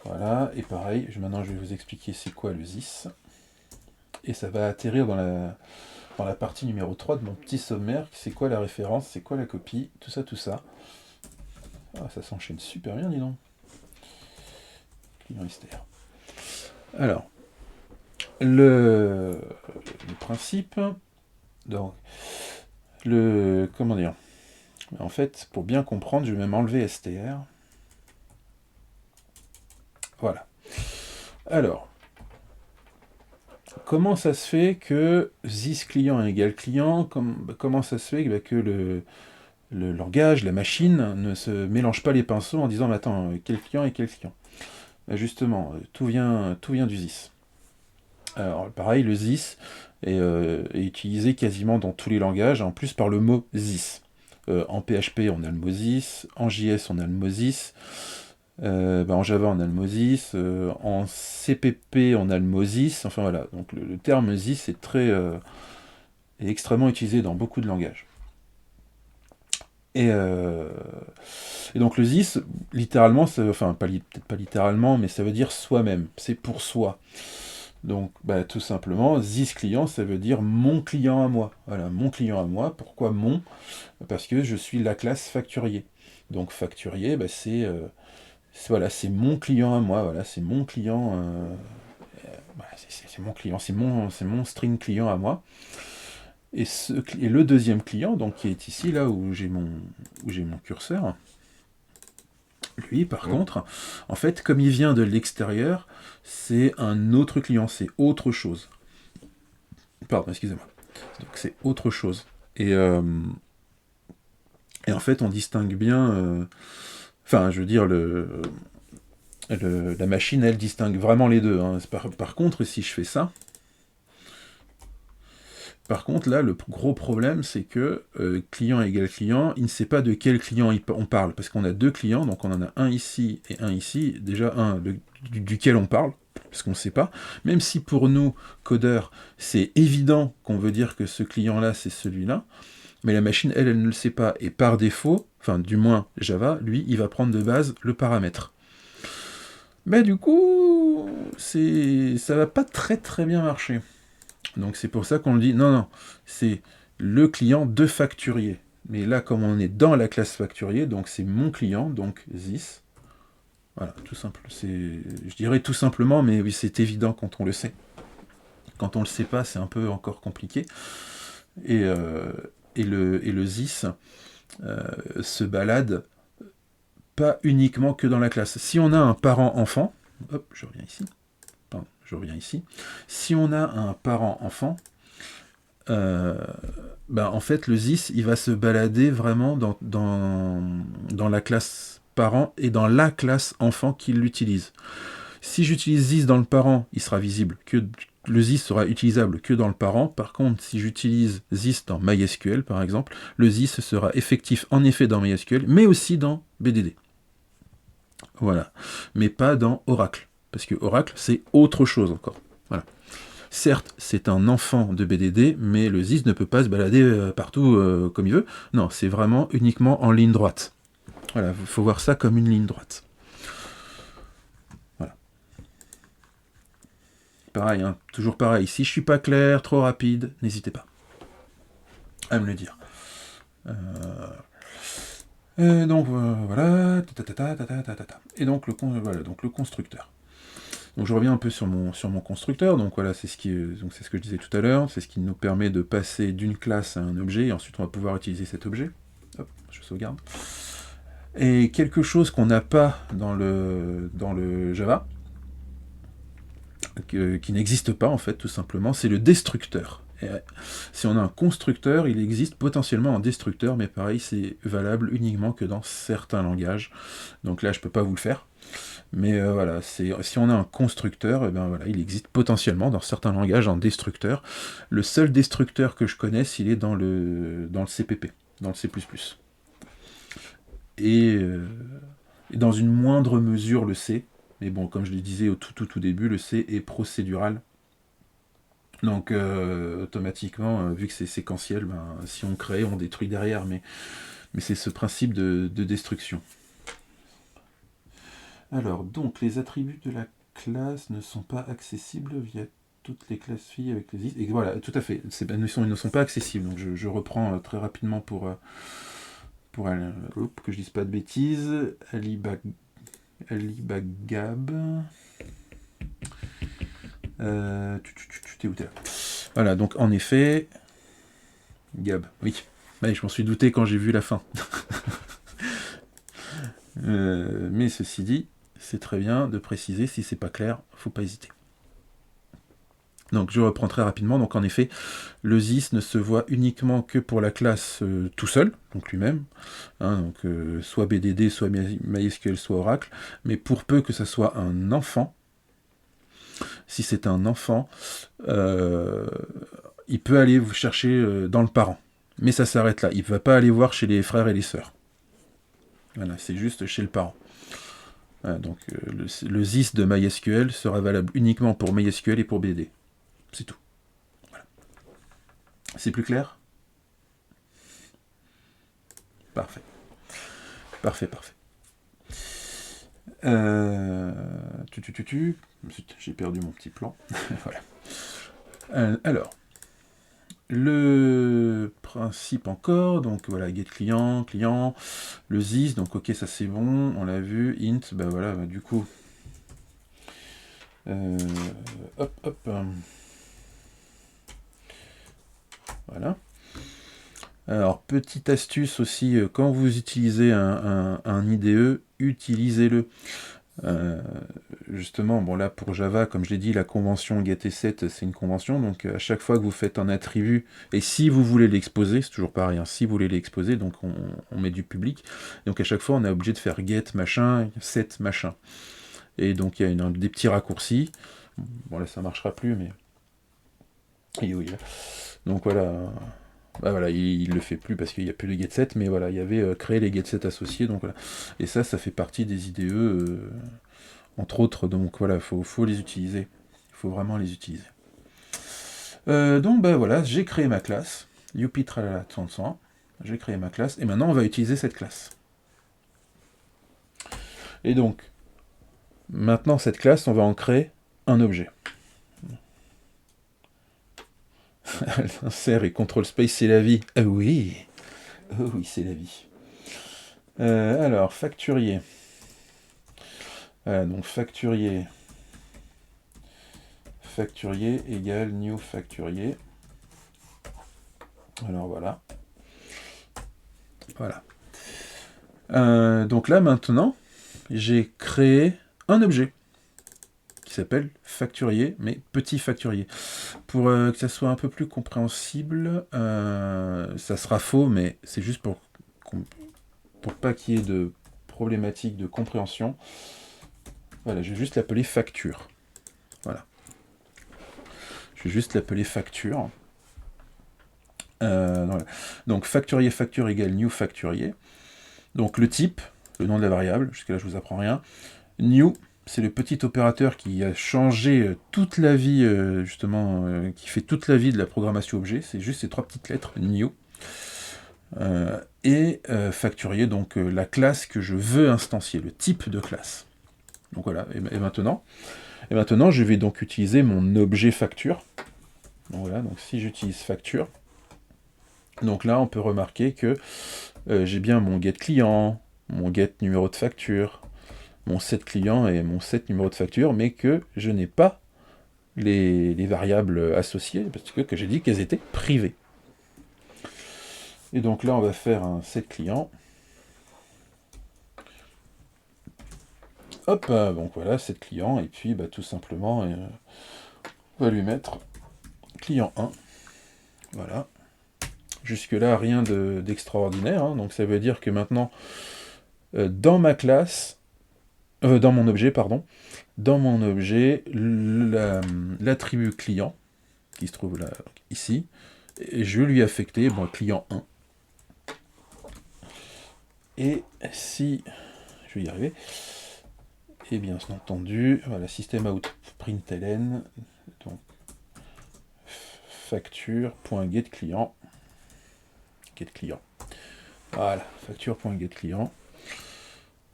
Voilà, et pareil, maintenant je vais vous expliquer c'est quoi le this. Et ça va atterrir dans la partie numéro 3 de mon petit sommaire. C'est quoi la référence, c'est quoi la copie, tout ça, tout ça. Ah, ça s'enchaîne super bien, dis donc. Client str. Alors, le principe, donc, comment dire, en fait, pour bien comprendre, je vais même enlever str. Voilà. Alors, comment ça se fait que this client égale client, comment ça se fait que le langage, la machine, ne se mélange pas les pinceaux en disant mais attends, quel client et quel client. Justement, tout vient du this. Alors pareil, le this est utilisé quasiment dans tous les langages, en plus par le mot this. En PHP, on a le mot this, en JS, on a le mot this, en Java, on a le mot this, en CPP, on a le mot this, enfin voilà. Donc le terme this est extrêmement utilisé dans beaucoup de langages. Et donc le this, littéralement, enfin peut-être pas littéralement, mais ça veut dire soi-même, c'est pour soi. Donc tout simplement, this client, ça veut dire mon client à moi. Voilà, mon client à moi. Pourquoi mon ? Parce que je suis la classe facturier. Donc facturier, c'est mon client à moi. Voilà, c'est mon client. C'est mon client, c'est mon string client à moi. Et le deuxième client, donc qui est ici, là où j'ai mon curseur, lui, par contre, en fait, comme il vient de l'extérieur, c'est un autre client, c'est autre chose. Pardon, excusez-moi. Donc c'est autre chose. Et en fait, on distingue bien... Enfin, je veux dire, la machine, elle distingue vraiment les deux. Hein. Par contre, si je fais ça... Par contre, là, le gros problème, c'est que client égale client, il ne sait pas de quel client on parle, parce qu'on a deux clients, donc on en a un ici et un ici, déjà un duquel on parle, parce qu'on ne sait pas, même si pour nous, codeurs, c'est évident qu'on veut dire que ce client-là, c'est celui-là, mais la machine, elle ne le sait pas, et par défaut, enfin du moins Java, lui, il va prendre de base le paramètre. Mais du coup, ça va pas très très bien marcher. Donc c'est pour ça qu'on le dit, non, c'est le client de facturier. Mais là, comme on est dans la classe facturier, donc c'est mon client, donc this. Voilà, tout simple. Je dirais tout simplement, mais oui, c'est évident quand on le sait. Quand on le sait pas, c'est un peu encore compliqué. Et le this se balade pas uniquement que dans la classe. Si on a un parent-enfant, hop, je reviens ici. Si on a un parent-enfant, en fait, le this, il va se balader vraiment dans la classe parent et dans la classe enfant qui l'utilise. Si j'utilise this dans le parent, il sera visible que le this sera utilisable que dans le parent. Par contre, si j'utilise this dans MySQL, par exemple, le this sera effectif en effet dans MySQL, mais aussi dans BDD. Voilà. Mais pas dans Oracle. Parce que Oracle, c'est autre chose encore. Voilà. Certes, c'est un enfant de BDD, mais le this ne peut pas se balader partout comme il veut. Non, c'est vraiment uniquement en ligne droite. Voilà, il faut voir ça comme une ligne droite. Voilà. Pareil, hein, toujours pareil. Si je suis pas clair, trop rapide, n'hésitez pas à me le dire. Donc voilà. Et donc le constructeur. Donc je reviens un peu sur mon constructeur. Donc voilà, c'est ce que je disais tout à l'heure. C'est ce qui nous permet de passer d'une classe à un objet, et ensuite on va pouvoir utiliser cet objet. Hop, je sauvegarde. Et quelque chose qu'on n'a pas dans le Java, qui n'existe pas en fait, tout simplement, c'est le destructeur. Et si on a un constructeur, il existe potentiellement un destructeur, mais pareil, c'est valable uniquement que dans certains langages. Donc là, je peux pas vous le faire. Mais voilà, si on a un constructeur, il existe potentiellement dans certains langages un destructeur. Le seul destructeur que je connaisse, il est dans le CPP, dans le C++. Et dans une moindre mesure le C. Mais bon, comme je le disais au tout début, le C est procédural. Donc automatiquement, vu que c'est séquentiel, si on crée, on détruit derrière. Mais c'est ce principe de destruction. Alors, donc, les attributs de la classe ne sont pas accessibles via toutes les classes filles avec les is. Et voilà, tout à fait, ils ne sont pas accessibles. Donc, je reprends très rapidement pour que je dise pas de bêtises. Alibagab. T'es où, t'es là. Voilà, donc en effet, Gab, oui. Ouais, je m'en suis douté quand j'ai vu la fin. Mais ceci dit, c'est très bien de préciser, si c'est pas clair, faut pas hésiter. Donc je reprends très rapidement. Donc en effet, le this ne se voit uniquement que pour la classe tout seul, donc lui-même, hein, donc soit BDD, soit MySQL, soit Oracle, mais pour peu que ça soit un enfant, si c'est un enfant, il peut aller vous chercher dans le parent. Mais ça s'arrête là. Il ne va pas aller voir chez les frères et les sœurs. Voilà, c'est juste chez le parent. Voilà, donc le this de MySQL sera valable uniquement pour MySQL et pour BD. C'est tout. Voilà. C'est plus clair ? Parfait. Parfait. J'ai perdu mon petit plan. Voilà. Alors, le principe encore, donc voilà, get client, le this, donc ok, ça c'est bon, on l'a vu, int, bah voilà, bah, du coup, voilà. Alors, petite astuce aussi, quand vous utilisez un IDE, utilisez-le. Justement, bon là pour Java, comme je l'ai dit, la convention getExec, c'est une convention, donc à chaque fois que vous faites un attribut, et si vous voulez l'exposer, c'est toujours pareil, hein, si vous voulez l'exposer, donc on met du public, donc à chaque fois on est obligé de faire get machin, set machin. Et donc il y a des petits raccourcis, bon là ça marchera plus, mais... Et oui, là. Donc voilà... Bah voilà, il le fait plus parce qu'il n'y a plus de getSet, mais voilà, il y avait créé les getSet associés, donc voilà. Et ça fait partie des IDE, entre autres, donc voilà, faut les utiliser. Il faut vraiment les utiliser. Donc bah voilà, j'ai créé ma classe, youpi-tralala 100, j'ai créé ma classe, et maintenant on va utiliser cette classe. Et donc, maintenant cette classe, on va en créer un objet. Insert et control space, c'est la vie. Ah oui, oh oui, c'est la vie. Alors, facturier. Voilà, donc facturier égale new facturier. Alors voilà. Voilà. Donc là maintenant, j'ai créé un objet qui s'appelle facturier, mais petit facturier. Pour que ça soit un peu plus compréhensible, ça sera faux, mais c'est juste pour pas qu'il y ait de problématique de compréhension. Voilà, je vais juste l'appeler facture. Voilà. Je vais juste l'appeler facture. Voilà. Donc facturier facture égale new facturier. Donc le type, le nom de la variable, jusque là je vous apprends rien. New, c'est le petit opérateur qui a changé toute la vie, justement, qui fait toute la vie de la programmation objet. C'est juste ces trois petites lettres, new. Et facturier, donc la classe que je veux instancier, le type de classe. Donc voilà, et maintenant, je vais donc utiliser mon objet facture. Donc voilà, donc si j'utilise facture, donc là on peut remarquer que j'ai bien mon get client, mon get numéro de facture, mon set client et mon set numéro de facture, mais que je n'ai pas les variables associées, parce que j'ai dit qu'elles étaient privées. Et donc là on va faire un set client. Hop, donc voilà, set client, et puis bah, tout simplement, on va lui mettre client 1. Voilà. Jusque-là, rien d'extraordinaire, hein. Donc ça veut dire que maintenant, dans ma classe, dans mon objet, l'attribut client, qui se trouve là, ici, et je vais lui affecter client 1. Et si, je vais y arriver, et bien entendu, voilà, système out println, donc facture.getClient. GetClient. Voilà, facture.getClient.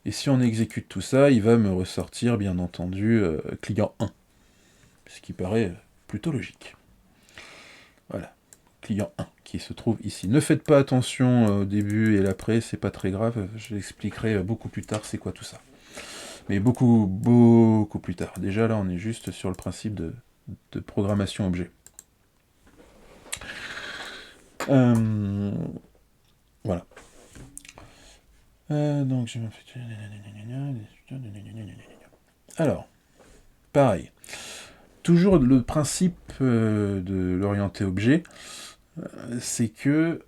Et si on exécute tout ça, il va me ressortir, bien entendu, client 1. Ce qui paraît plutôt logique. Voilà, client 1, qui se trouve ici. Ne faites pas attention au début et l'après, c'est pas très grave. Je l'expliquerai beaucoup plus tard c'est quoi tout ça. Mais beaucoup plus tard. Déjà là, on est juste sur le principe de programmation objet. Voilà. Donc je vais faire... Alors, pareil. toujours le principe de l'orienté objet, c'est que...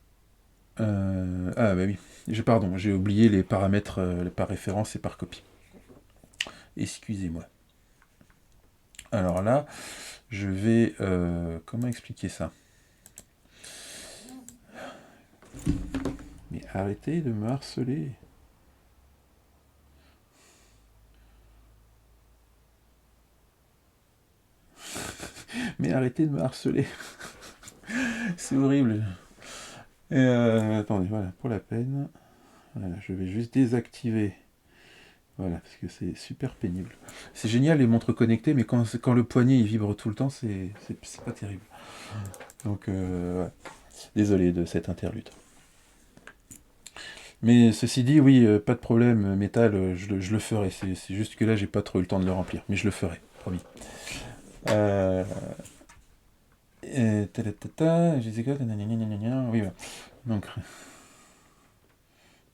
ah bah oui, pardon, j'ai oublié les paramètres par référence et par copie. Excusez-moi. Alors là, je vais... comment expliquer ça? Mais arrêtez de me harceler. Mais arrêtez de me harceler. C'est horrible. Et attendez, voilà, pour la peine. Voilà, je vais juste désactiver. Voilà, parce que c'est super pénible. C'est génial les montres connectées, mais quand le poignet il vibre tout le temps, c'est pas terrible. Donc, ouais. Désolé de cette interlude. Mais ceci dit, oui, pas de problème, métal, je le ferai. C'est juste que là, j'ai pas trop eu le temps de le remplir, mais je le ferai, promis. Jessica, oui, voilà. Donc,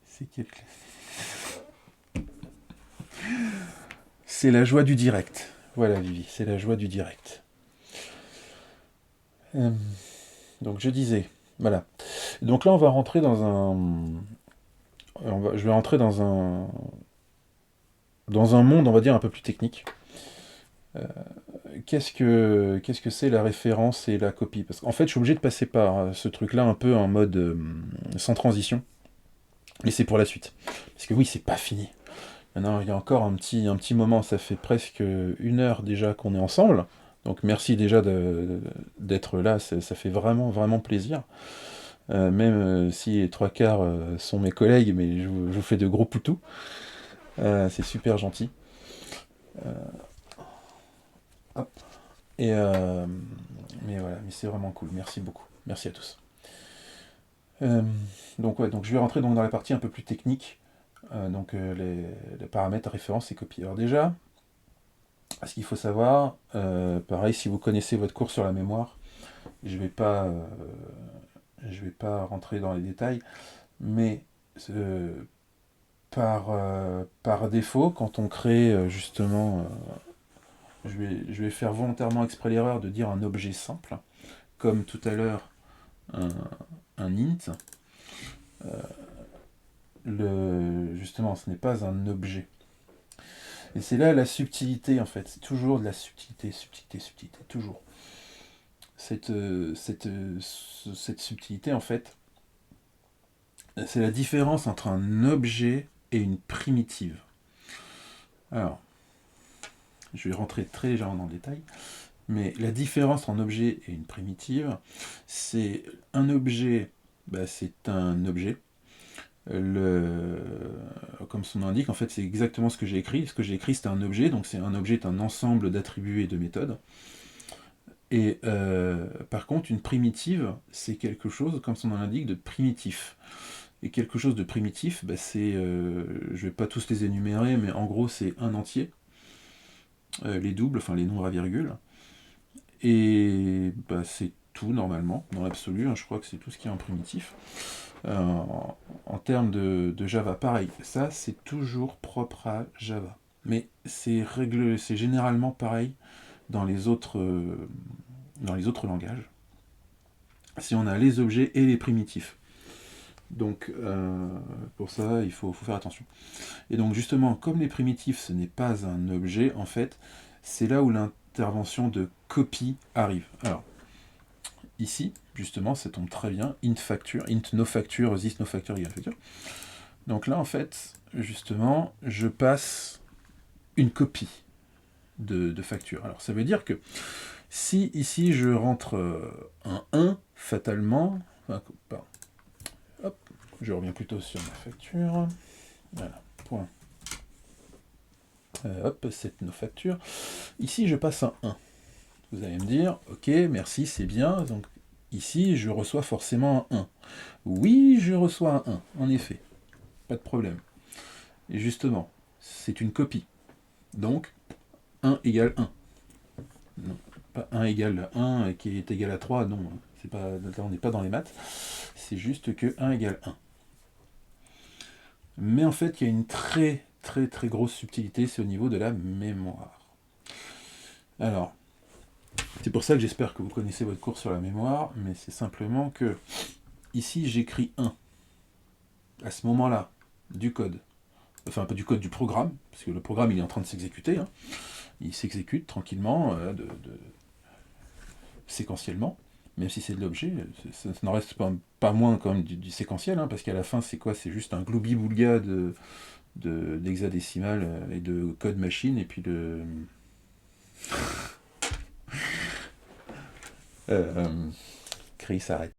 c'est quel... C'est la joie du direct. Voilà, Vivi, c'est la joie du direct. Donc, je disais, voilà. Donc là, on va rentrer dans un... je vais rentrer dans un monde, on va dire, un peu plus technique. Qu'est-ce que c'est la référence et la copie? Parce qu'en fait, je suis obligé de passer par ce truc-là un peu en mode sans transition. Mais c'est pour la suite. Parce que oui, c'est pas fini. Maintenant, il y a encore un petit moment, ça fait presque 1 heure déjà qu'on est ensemble. Donc merci déjà d'être là, ça fait vraiment, vraiment plaisir. Même si les 3/4 sont mes collègues, mais je vous fais de gros poutous. C'est super gentil. Hop. Et mais voilà, mais c'est vraiment cool. Merci beaucoup. Merci à tous. Donc ouais, donc je vais rentrer dans la partie un peu plus technique. Donc les paramètres, références et copies. Alors déjà, ce qu'il faut savoir, pareil, si vous connaissez votre cours sur la mémoire, je vais pas rentrer dans les détails, mais par défaut, quand on crée justement, je vais faire volontairement exprès l'erreur de dire un objet simple, comme tout à l'heure un int. Justement, ce n'est pas un objet. Et c'est là la subtilité, en fait. C'est toujours de la subtilité, toujours. Cette subtilité, en fait, c'est la différence entre un objet et une primitive. Alors, je vais rentrer très légèrement dans le détail, mais la différence entre un objet et une primitive, c'est un objet, c'est un objet. Comme son nom l'indique, en fait, c'est exactement ce que j'ai écrit. Ce que j'ai écrit, c'est un objet, donc c'est un objet est un ensemble d'attributs et de méthodes. Et par contre, une primitive, c'est quelque chose, comme son nom l'indique, de primitif. Et quelque chose de primitif, c'est, je vais pas tous les énumérer, mais en gros, c'est un entier, les doubles, enfin les nombres à virgule, et c'est tout normalement, dans l'absolu, hein, je crois que c'est tout ce qui est en primitif. En termes de Java, pareil, ça c'est toujours propre à Java. Mais c'est généralement pareil dans les autres langages. Si on a les objets et les primitifs. Donc pour ça, il faut faire attention. Et donc justement, comme les primitifs, ce n'est pas un objet, en fait, c'est là où l'intervention de copie arrive. Alors, ici, justement, ça tombe très bien, int facture, int no facture, this no facture égale facture. Donc là, en fait, justement, je passe une copie de facture. Alors, ça veut dire que si ici je rentre un 1, fatalement, hop, je reviens plutôt sur ma facture, voilà, point. Hop, c'est nos factures. Ici, je passe un 1. Vous allez me dire, ok, merci, c'est bien, donc ici, je reçois forcément un 1. Oui, je reçois un 1, en effet. Pas de problème. Et justement, c'est une copie. Donc, 1 égale 1. Non, pas 1 égale 1 qui est égal à 3, non. C'est pas, là, on n'est pas dans les maths. C'est juste que 1 égale 1. Mais en fait, il y a une très très très grosse subtilité, c'est au niveau de la mémoire. Alors, C'est pour ça que j'espère que vous connaissez votre cours sur la mémoire, mais c'est simplement que ici j'écris 1 à ce moment-là du code, enfin pas du code, du programme, parce que le programme il est en train de s'exécuter, hein. Il s'exécute tranquillement, séquentiellement, même si c'est de l'objet, ça n'en reste pas moins quand même du séquentiel, hein, parce qu'à la fin c'est quoi? C'est juste un gloubi-boulga d'hexadécimal et de code machine, et puis Chris s'arrête.